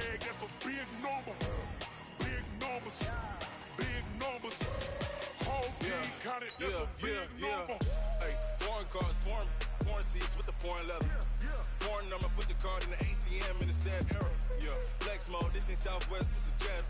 bag, that's a big number. Big numbers, big numbers. Whole team counted, that's a big number. Hey, foreign cars, foreign seats with the foreign leather. Foreign number, put the card in the ATM in the sad era. Yeah, flex mode, this ain't Southwest, this is jet.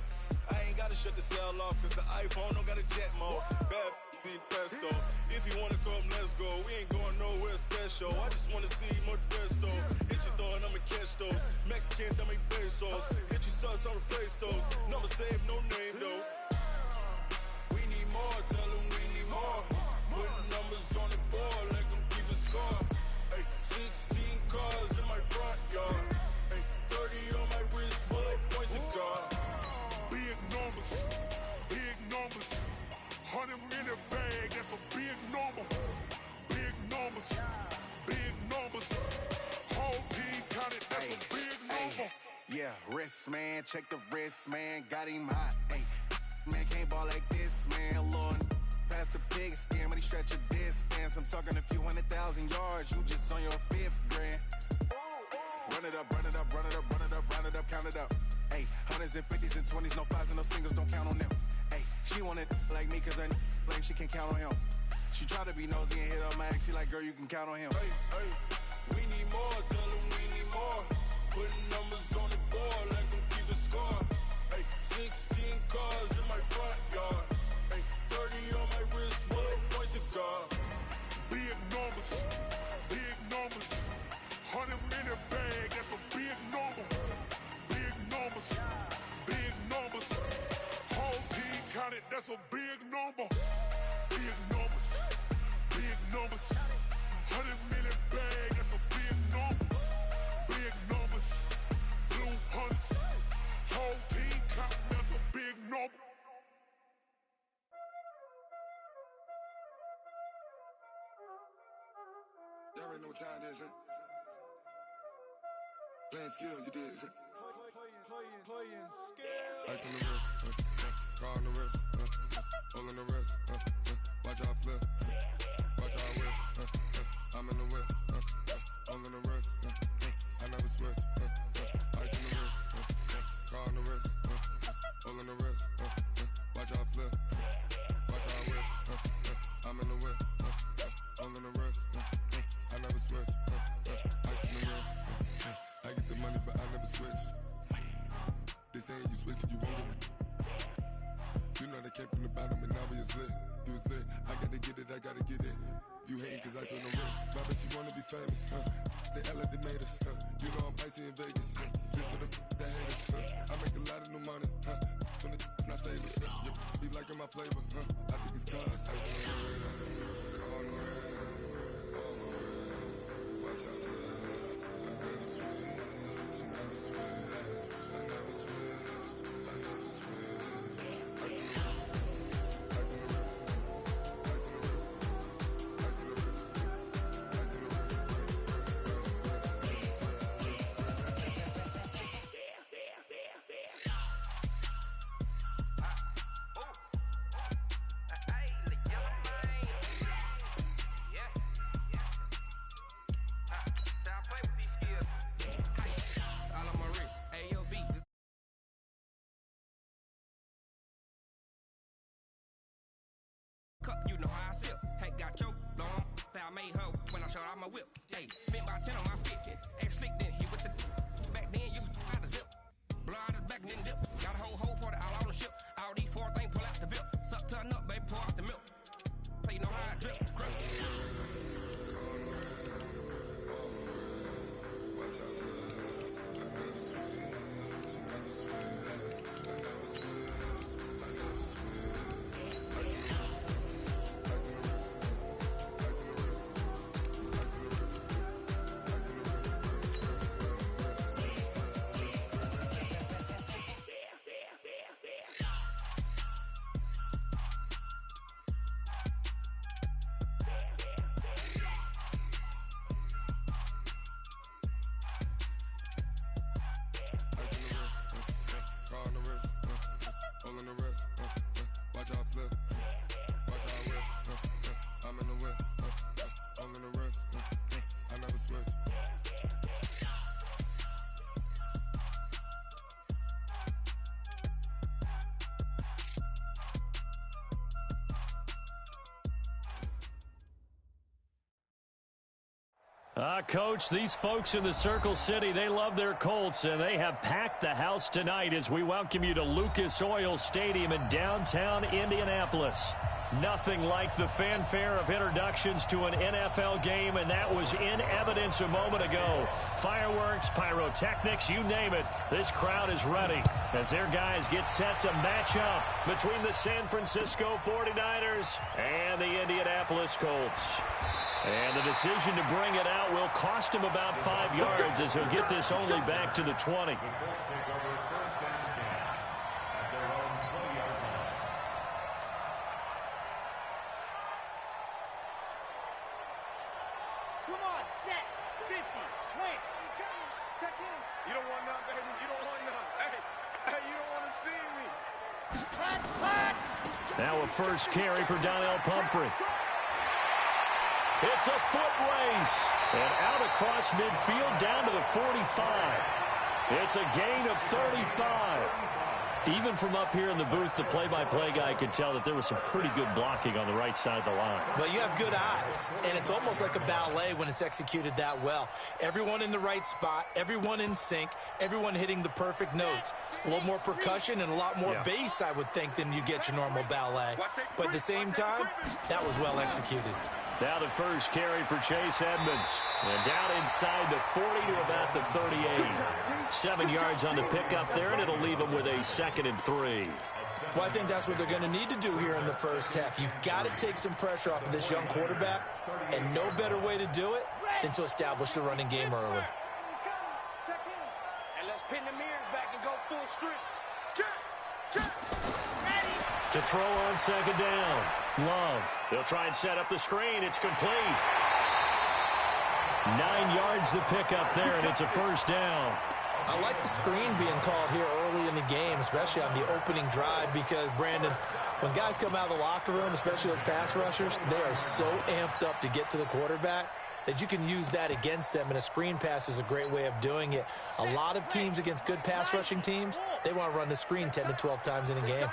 I ain't gotta shut the cell off, cause the iPhone don't got a jet mode. Bad need pesto. If you wanna come, let's go. We ain't going nowhere special. I just wanna see more Modesto. Hit your throw and I'ma catch those. Mexican, dummy pesos. Hit your sauce, I'll replace those. Number save, no name though. We need more, tell them we need more. Putting numbers on the board, let them keep a score. Hey, 16 cars in my front yard. Hey, 30 on my wrist, bullet point to God. Big numbers, big numbers. 100 in the bag, that's a big number. Big numbers, big numbers. Whole team counted, that's a big number. Yeah, wrist man, check the wrist man, got him hot. Ay, man can't ball like this, man. Lord, past the big skin, when he stretch a distance. I'm talking a few 100,000 yards, you just on your 5th grand. Run it up, run it up, run it up, run it up, run it up, count it up. Ay, hundreds and 50s and 20s, no 5s and no singles, don't count on them. Ay, she want it like me, cause her lame, she can't count on him. She try to be nosy and hit up my ex, she like, girl, you can count on him. Hey, we need more, tell them we need more. Putting numbers on the board, let them keep the score. Hey, 16 cars in my front yard. Hey, 30 on my wrist, bullet point to God. Big numbers, big numbers. 100 in the bag, that's a big number. Big numbers, big numbers. Whole team counted, that's a big number. Big numbers, big numbers. 100 in the bag, that's a big number. Big numbers, blue hunts. Whole team counting, that's a big number. Y'all already know what time it is, huh? Playing skills, you did. Playing skills. Ice on the wrist, car on the wrist, hole in the wrist, watch how I flip, watch how I whip, I'm in the whip, hole in the wrist, I never switch, ice on the wrist, car on the wrist, hole in the wrist, watch how I flip, watch how I whip, I'm in the whip, hole in the wrist, I never switch, ice on the wrist, I get the money but I never switch. They saying you switch, you won't get it. You know they came from the bottom and now we is lit. You was lit, I gotta get it, I gotta get it. You hating cause ice on the wrist. My bitch, you wanna be famous, They act like they made us, You know I'm icy in Vegas, This for the that hate us, I make a lot of new money, When it's not savers, You be liking my flavor, I think it's cause ice on the wrist, on the wrist, on the wrist. Watch out, I never switch, I never switch. I never switch, I never switch. Ice in the wrist, ice in the wrist, ice in the wrist, ice in the wrist, ice in the wrist, You know how I sip. Hey, got your long. I made her when I showed out my whip. Hey, spent about 10 on my fit. Ain't slick, then hit with the. Back then, you out the zip. Blow out his back, then dip. Got a whole party all on the ship. All these 4 things pull out the bip. Suck, turn up, baby, pour out the milk. So you know how I drip. Crush. Coach, these folks in the Circle City, they love their Colts, and they have packed the house tonight as we welcome you to Lucas Oil Stadium in downtown Indianapolis. Nothing like the fanfare of introductions to an NFL game, and that was in evidence a moment ago. Fireworks, pyrotechnics, you name it. This crowd is ready as their guys get set to match up between the San Francisco 49ers and the Indianapolis Colts. And the decision to bring it out will cost him about 5 yards as he'll get this only back to the 20. Now a first carry for Donnell Pumphrey. It's a foot race. And out across midfield down to the 45. It's a gain of 35. Even from up here in the booth, the play-by-play guy could tell that there was some pretty good blocking on the right side of the line. Well, you have good eyes, and it's almost like a ballet when it's executed that well. Everyone in the right spot, everyone in sync, everyone hitting the perfect notes. A little more percussion and a lot more bass, I would think, than you get your normal ballet. But at the same time, that was well executed. Now the first carry for Chase Edmonds. And down inside the 40 to about the 38. 7 yards on the pickup there, and it'll leave him with a 2nd and 3. Well, I think that's what they're going to need to do here in the first half. You've got to take some pressure off of this young quarterback, and no better way to do it than to establish the running game early. And let's pin the mirrors back and go full strength. To throw on 2nd down. Love. They'll try and set up the screen. It's complete. 9 yards the pickup there, and it's a first down. I like the screen being called here early in the game, especially on the opening drive, because, Brandon, when guys come out of the locker room, especially those pass rushers, they are so amped up to get to the quarterback that you can use that against them, and a screen pass is a great way of doing it. A lot of teams against good pass rushing teams, they want to run the screen 10 to 12 times in a game.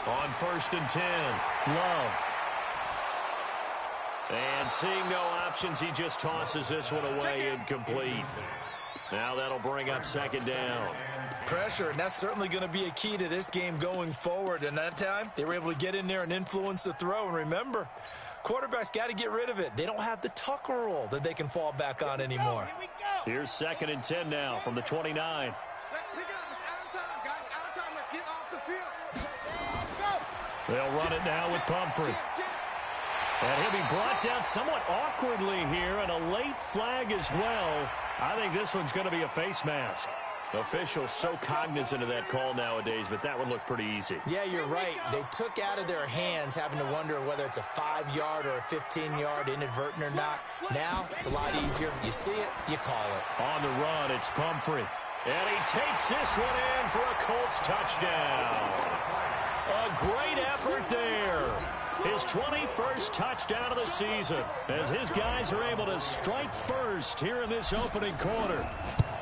On 1st and 10, Love. And seeing no options, he just tosses this one away, incomplete. Now that'll bring up 2nd down. Pressure, and that's certainly going to be a key to this game going forward. And that time, they were able to get in there and influence the throw. And remember, quarterbacks got to get rid of it. They don't have the tuck rule that they can fall back on anymore. Here's 2nd and 10 now from the 29. Let's pick it up. It's out of time, guys. Out of time. Let's get off the field. They'll run it now with Pumphrey. And he'll be brought down somewhat awkwardly here, and a late flag as well. I think this one's going to be a face mask. Officials so cognizant of that call nowadays, but that one looked pretty easy. Yeah, you're right. They took out of their hands having to wonder whether it's a 5-yard or a 15-yard inadvertent or not. Now, it's a lot easier. You see it, you call it. On the run, it's Pumphrey. And he takes this one in for a Colts touchdown. A great effort there. His 21st touchdown of the season as his guys are able to strike first here in this opening quarter.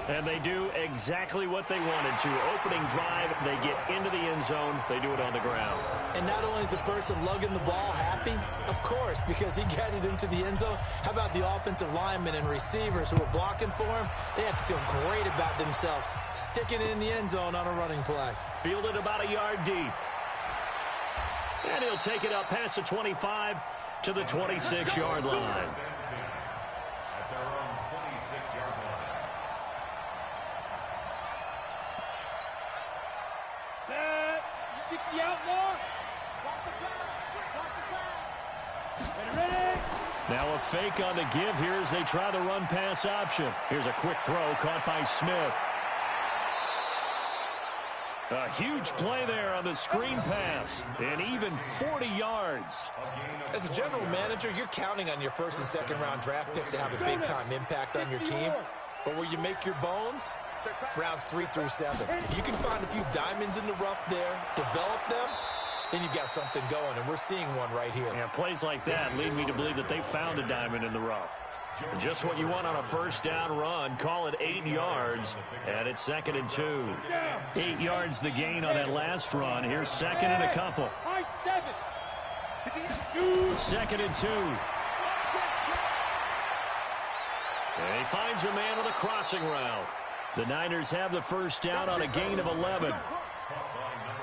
And they do exactly what they wanted to. Opening drive, they get into the end zone. They do it on the ground. And not only is the person lugging the ball happy, of course, because he got it into the end zone. How about the offensive linemen and receivers who are blocking for him? They have to feel great about themselves, sticking it in the end zone on a running play. Fielded about a yard deep. And he'll take it up past the 25 to the 26-yard line. Set. 60 out more. Watch the pass. Watch the pass. Ready. Now a fake on the give here as they try the run-pass option. Here's a quick throw caught by Smith. A huge play there on the screen pass, and even 40 yards. As a general manager, you're counting on your first and second round draft picks to have a big-time impact on your team. But where you make your bones, rounds 3 through 7. If you can find a few diamonds in the rough there, develop them, then you've got something going, and we're seeing one right here. Yeah, plays like that lead me to believe that they found a diamond in the rough. Just what you want on a first down run. Call it 8 yards, and it's 2nd and 2. 8 yards the gain on that last run. Here's 2nd and a couple. 2nd and 2. And he finds a man on the crossing route. The Niners have the first down on a gain of 11.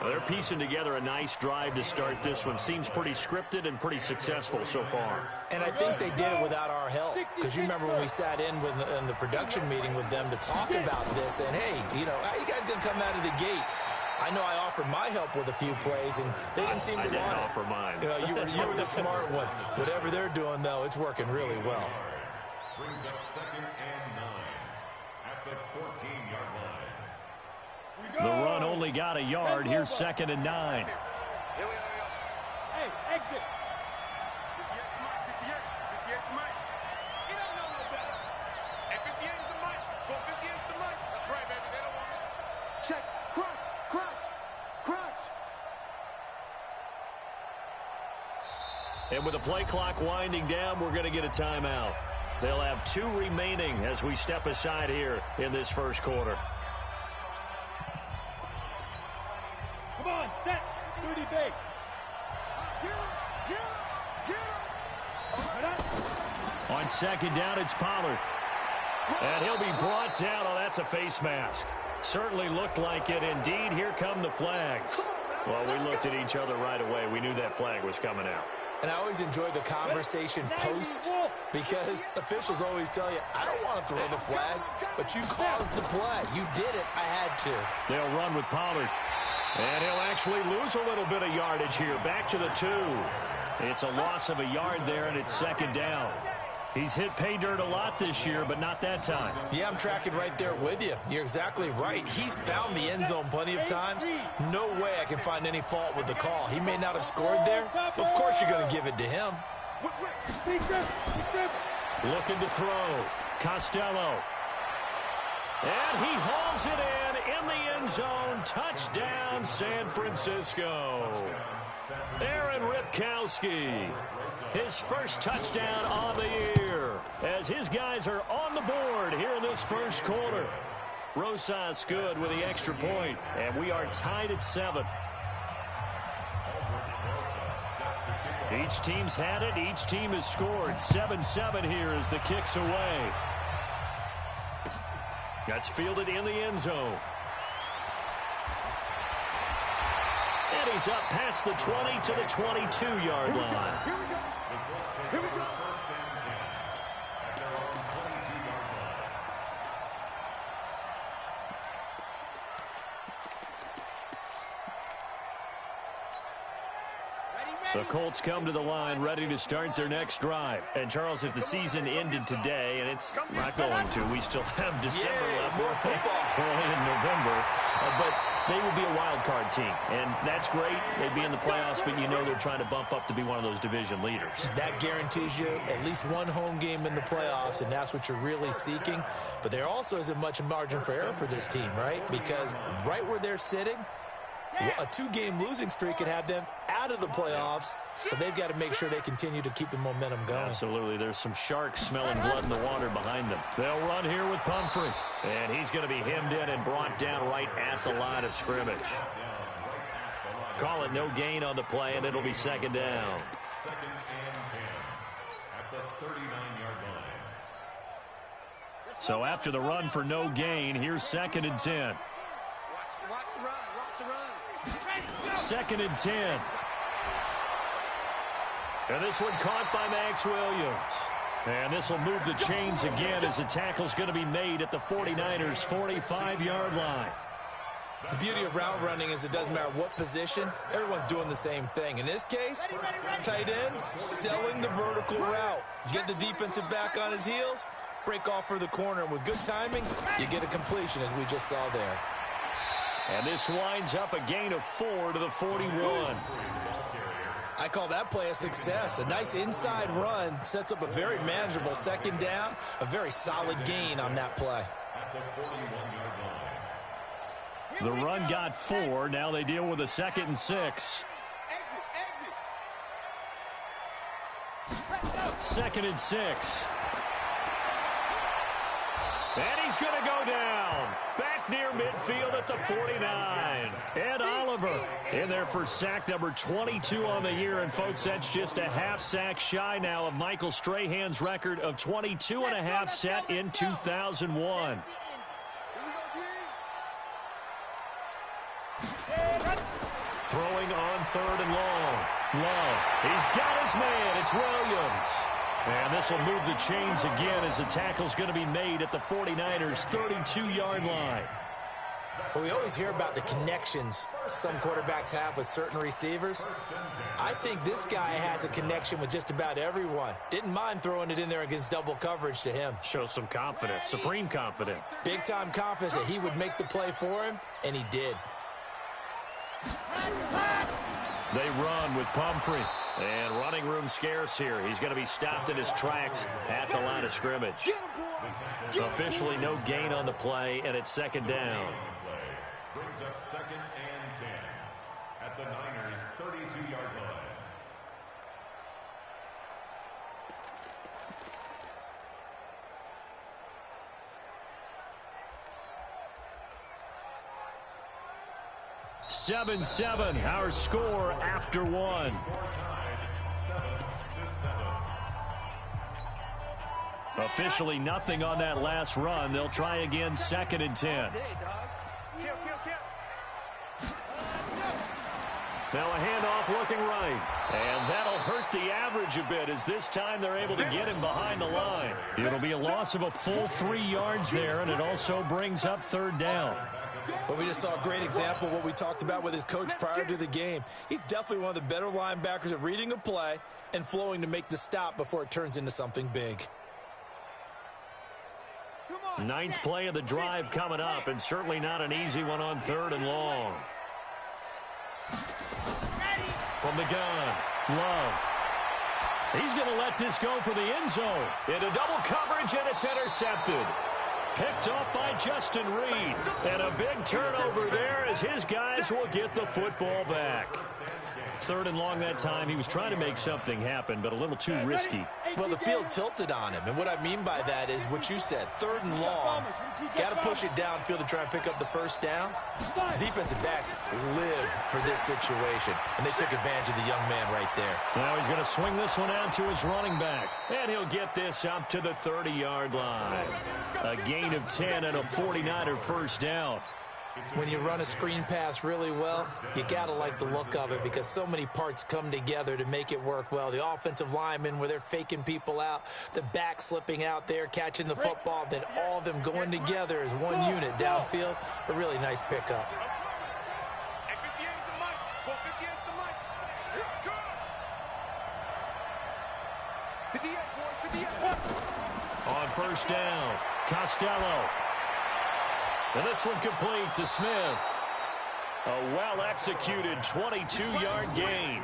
They're piecing together a nice drive to start this one. Seems pretty scripted and pretty successful so far. And I think they did it without our help. Because you remember when we sat in the production meeting with them to talk about this. And, hey, you know, how you guys going to come out of the gate? I know I offered my help with a few plays, and they didn't seem to want it. I didn't offer mine. You know, you were the smart one. Whatever they're doing, though, it's working really well. Brings up 2nd and 9 at the 14-yard line. The run only got a yard. Here's 2nd and 9. Hey, exit. 58, Mike. You don't know no better. Hey, 58 is the Mike. Well, 58 is the Mike. That's right, baby. They don't want it. Check. Crunch. And with the play clock winding down, we're going to get a timeout. They'll have 2 remaining as we step aside here in this first quarter. Come on, set. 30 base. On 2nd down, it's Pollard. And he'll be brought down. Oh, that's a face mask. Certainly looked like it. Indeed, here come the flags. Well, we looked at each other right away. We knew that flag was coming out. And I always enjoy the conversation post because officials always tell you, I don't want to throw the flag, but you caused the play. You did it. I had to. They'll run with Pollard. And he'll actually lose a little bit of yardage here. Back to the 2. It's a loss of a yard there, and it's 2nd down. He's hit pay dirt a lot this year, but not that time. Yeah, I'm tracking right there with you. You're exactly right. He's found the end zone plenty of times. No way I can find any fault with the call. He may not have scored there, but of course you're going to give it to him. Looking to throw. Costello. And he hauls it in the end zone. Touchdown, San Francisco. Aaron Ripkowski. His first touchdown on the year as his guys are on the board here in this first quarter. Rosas good with the extra point, and we are tied at 7. Each team's had it. Each team has scored. 7-7 here as the kick's away. That's fielded in the end zone. And he's up past the 20 to the 22-yard line. Here we go. First down 10 at their own 22-yard line. The Colts come to the line ready to start their next drive. And, Charles, if the season ended today, and it's not going to, we still have December left. We're only in November. But they will be a wild card team, and that's great. They'd be in the playoffs, but you know they're trying to bump up to be one of those division leaders. That guarantees you at least one home game in the playoffs, and that's what you're really seeking. But there also isn't much margin for error for this team, right? Because right where they're sitting, a 2-game losing streak could have them out of the playoffs, so they've got to make sure they continue to keep the momentum going. Absolutely. There's some sharks smelling blood in the water behind them. They'll run here with Pumphrey, and he's going to be hemmed in and brought down right at the line of scrimmage. Call it no gain on the play, and it'll be 2nd down. 2nd and 10 at the 39-yard line. So after the run for no gain, here's 2nd and 10. Watch the run. 2nd and 10. And this one caught by Max Williams. And this will move the chains again as the tackle's going to be made at the 49ers' 45-yard line. The beauty of route running is it doesn't matter what position, everyone's doing the same thing. In this case, tight end, selling the vertical route. Get the defensive back on his heels, break off for the corner, and with good timing, you get a completion as we just saw there. And this winds up a gain of 4 to the 41. I call that play a success. A nice inside run sets up a very manageable 2nd down, a very solid gain on that play. The run got 4. Now they deal with a 2nd and 6. 2nd and 6. And he's going to go down. Back near midfield. field at the 49. Ed Oliver in there for sack number 22 on the year. And, folks, that's just a half sack shy now of Michael Strahan's record of 22.5 set in 2001. Throwing on 3rd and long. Love. He's got his man. It's Williams. And this will move the chains again as the tackle's going to be made at the 49ers' 32-yard line. Well, we always hear about the connections some quarterbacks have with certain receivers. I think this guy has a connection with just about everyone. Didn't mind throwing it in there against double coverage to him. Shows some confidence, supreme confidence. Big-time confidence that he would make the play for him, and he did. They run with Pumphrey. And running room scarce here. He's going to be stopped in his tracks at the line of scrimmage. Officially no gain on the play, and it's 2nd down. Brings up 2nd and 10 at the Niners' 32-yard line. (7-7) our score after one. Officially nothing on that last run. They'll try again, 2nd and 10. Now a handoff looking right. And that'll hurt the average a bit as this time they're able to get him behind the line. It'll be a loss of a full 3 yards there, and it also brings up 3rd down. Well, we just saw a great example of what we talked about with his coach prior to the game. He's definitely one of the better linebackers at reading a play and flowing to make the stop before it turns into something big. 9th play of the drive coming up, and certainly not an easy one on 3rd and long. From the gun, Love. He's going to let this go for the end zone. Into double coverage, and it's intercepted. Picked off by Justin Reed. And a big turnover there as his guys will get the football back. 3rd and long that time. He was trying to make something happen, but a little too risky. Well, the field tilted on him, and what I mean by that is what you said. 3rd and long, got to push it downfield to try and pick up the 1st down. Defensive backs live for this situation, and they took advantage of the young man right there. Now he's going to swing this one out to his running back, and he'll get this up to the 30-yard line. A gain of 10 and a 49er 1st down. When you run a screen pass really well, you got to like the look of it because so many parts come together to make it work well. The offensive linemen where they're faking people out, the back slipping out there, catching the football, then all of them going together as one unit downfield. A really nice pickup. On 1st down, Costello. And this one complete to Smith. A well-executed 22-yard gain.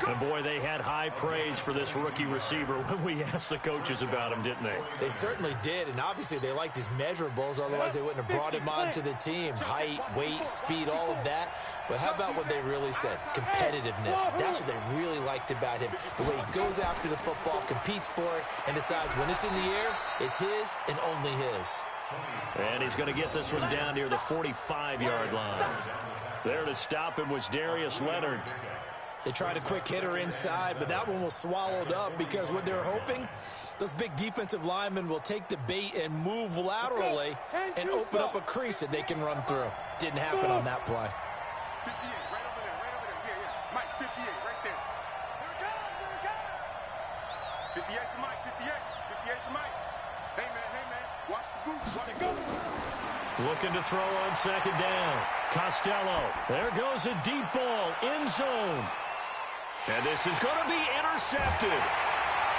And boy, they had high praise for this rookie receiver when we asked the coaches about him, didn't they? They certainly did, and obviously they liked his measurables, otherwise they wouldn't have brought him onto the team. Height, weight, speed, all of that. But how about what they really said? Competitiveness. That's what they really liked about him. The way he goes after the football, competes for it, and decides when it's in the air, it's his and only his. And he's going to get this one down near the 45-yard line. There to stop him was Darius Leonard. They tried a quick hitter inside, but that one was swallowed up because what they're hoping, those big defensive linemen will take the bait and move laterally and open up a crease that they can run through. Didn't happen on that play. 58, right over there, right over there. Yeah. Mike, 58, right there. There it goes. 58 for Mike, 58. 58 for Mike. Hey, man, watch the goose, watch the goose. Looking to throw on 2nd down. Costello. There goes a deep ball, end zone. And this is going to be intercepted.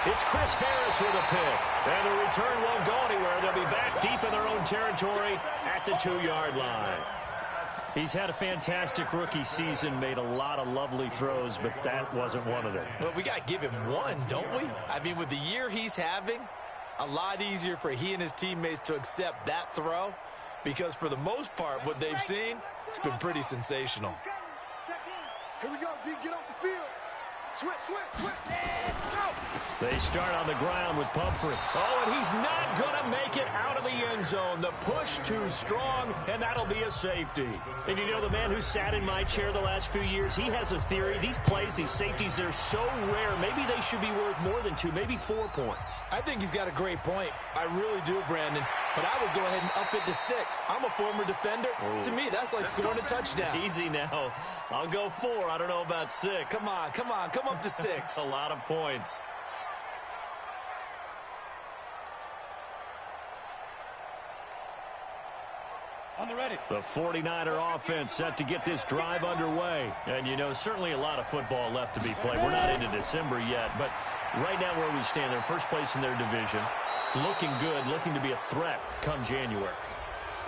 It's Chris Harris with a pick. And the return won't go anywhere. They'll be back deep in their own territory at the 2-yard line. He's had a fantastic rookie season, made a lot of lovely throws, but that wasn't one of them. Well, we got to give him one, don't we? I mean, with the year he's having, a lot easier for he and his teammates to accept that throw because for the most part, what they've seen, it's been pretty sensational. Here we go, D. Get off the field. Switch, and go. They start on the ground with Pumphrey. Oh, and he's not going to make it out of the end zone. The push too strong, and that'll be a safety. And you know, the man who sat in my chair the last few years, he has a theory. These plays, these safeties, they're so rare. Maybe they should be worth more than 2, maybe 4 points. I think he's got a great point. I really do, Brandon. But I would go ahead and up it to 6. I'm a former defender. Oh. To me, that's like scoring a touchdown. Easy now. I'll go 4. I don't know about 6. Come on. Come up to 6. A lot of points. On the ready. The 49er offense set to get this drive underway. And, you know, certainly a lot of football left to be played. We're not into December yet, but right now where we stand, they're first place in their division. Looking good, looking to be a threat come January.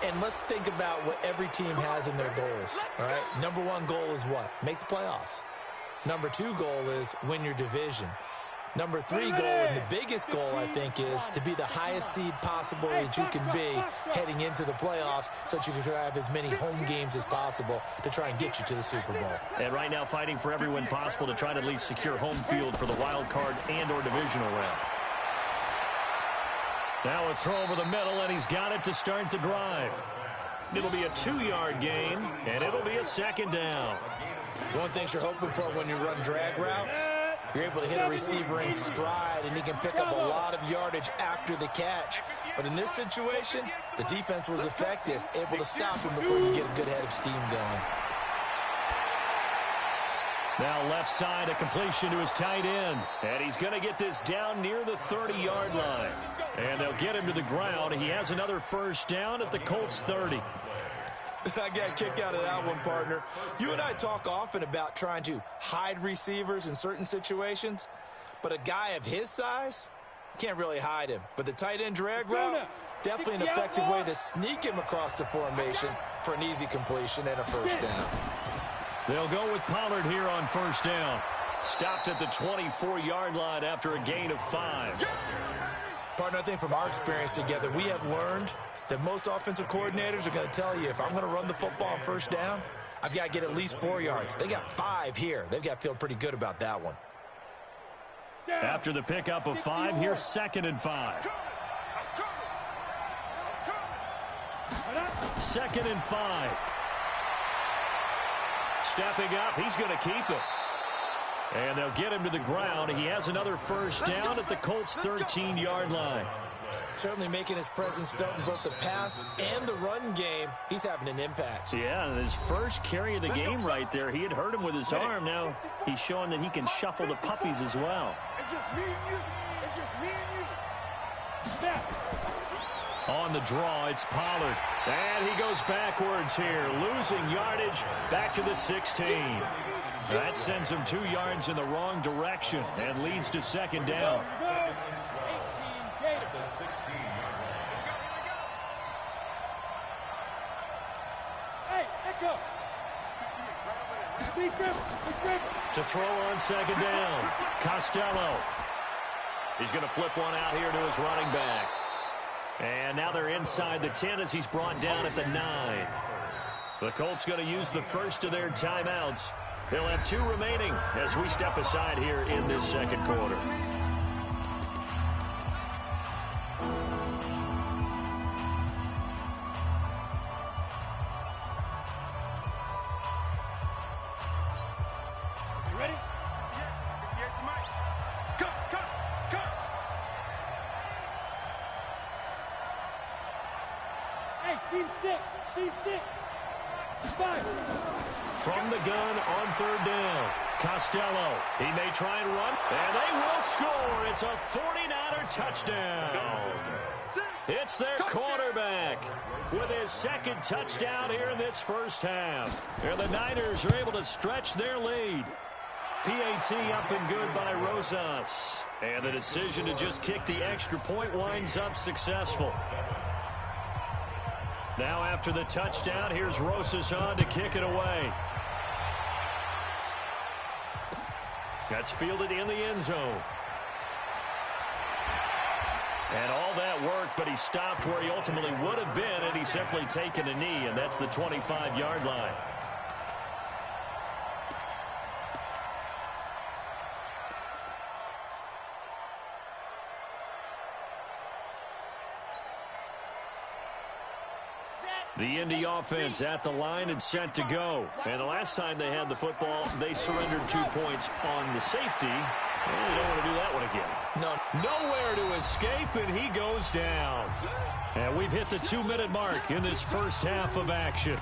And let's think about what every team has in their goals, all right? Number 1 goal is what? Make the playoffs. Number 2 goal is win your division. Number 3 goal, and the biggest goal, I think, is to be the highest seed possible that you can be heading into the playoffs so that you can try to have as many home games as possible to try and get you to the Super Bowl. And right now fighting for every win possible to try to at least secure home field for the wild card and or divisional round. Now a throw over the middle, and he's got it to start the drive. It'll be a 2-yard gain, and it'll be a 2nd down. One thing you're hoping for when you run drag routes, you're able to hit a receiver in stride, and he can pick up a lot of yardage after the catch. But in this situation, the defense was effective, able to stop him before he get a good head of steam going. Now left side, a completion to his tight end. And he's going to get this down near the 30-yard line. And they'll get him to the ground. He has another first down at the Colts 30. I got a kick out of that one, partner. You and I talk often about trying to hide receivers in certain situations, but a guy of his size can't really hide him. But the tight end drag route, definitely an effective way to sneak him across the formation for an easy completion and a first down. They'll go with Pollard here on first down. Stopped at the 24-yard line after a gain of 5. Partner, I think from our experience together, we have learned that most offensive coordinators are going to tell you, if I'm going to run the football on first down, I've got to get at least 4 yards. They got 5 here. They've got to feel pretty good about that one. After the pickup of 5, here's 2nd and 5. 2nd and 5. Stepping up, he's going to keep it. And they'll get him to the ground. He has another first down at the Colts' 13-yard line. Certainly making his presence felt in both the pass and the run game. He's having an impact. Yeah, his first carry of the game right there. He had hurt him with his arm. Now he's showing that he can shuffle the puppies as well. It's just me and you. It's just me and you. Snap. On the draw, it's Pollard. And he goes backwards here, losing yardage back to the 16. That sends him 2 yards in the wrong direction and leads to 2nd down. To throw on 2nd down, Costello. He's going to flip one out here to his running back. And now they're inside the 10 as he's brought down at the 9. The Colts going to use the first of their timeouts. They'll have 2 remaining as we step aside here in this 2nd quarter. You ready? Yeah, you might. Cut. Hey, team 6. 5. From the gun on 3rd down, Costello. He may try and run, and they will score. It's a 49er touchdown. It's their quarterback with his 2nd touchdown here in this first half. And the Niners are able to stretch their lead. PAT up and good by Rosas. And the decision to just kick the extra point winds up successful. Now after the touchdown, here's Rosas on to kick it away. That's fielded in the end zone. And all that work, but he stopped where he ultimately would have been, and he's simply taken a knee, and that's the 25-yard line. The Indy offense at the line and set to go. And the last time they had the football, they surrendered 2 points on the safety. Well, they don't want to do that one again. No. Nowhere to escape, and he goes down. And we've hit the 2-minute mark in this first half of action.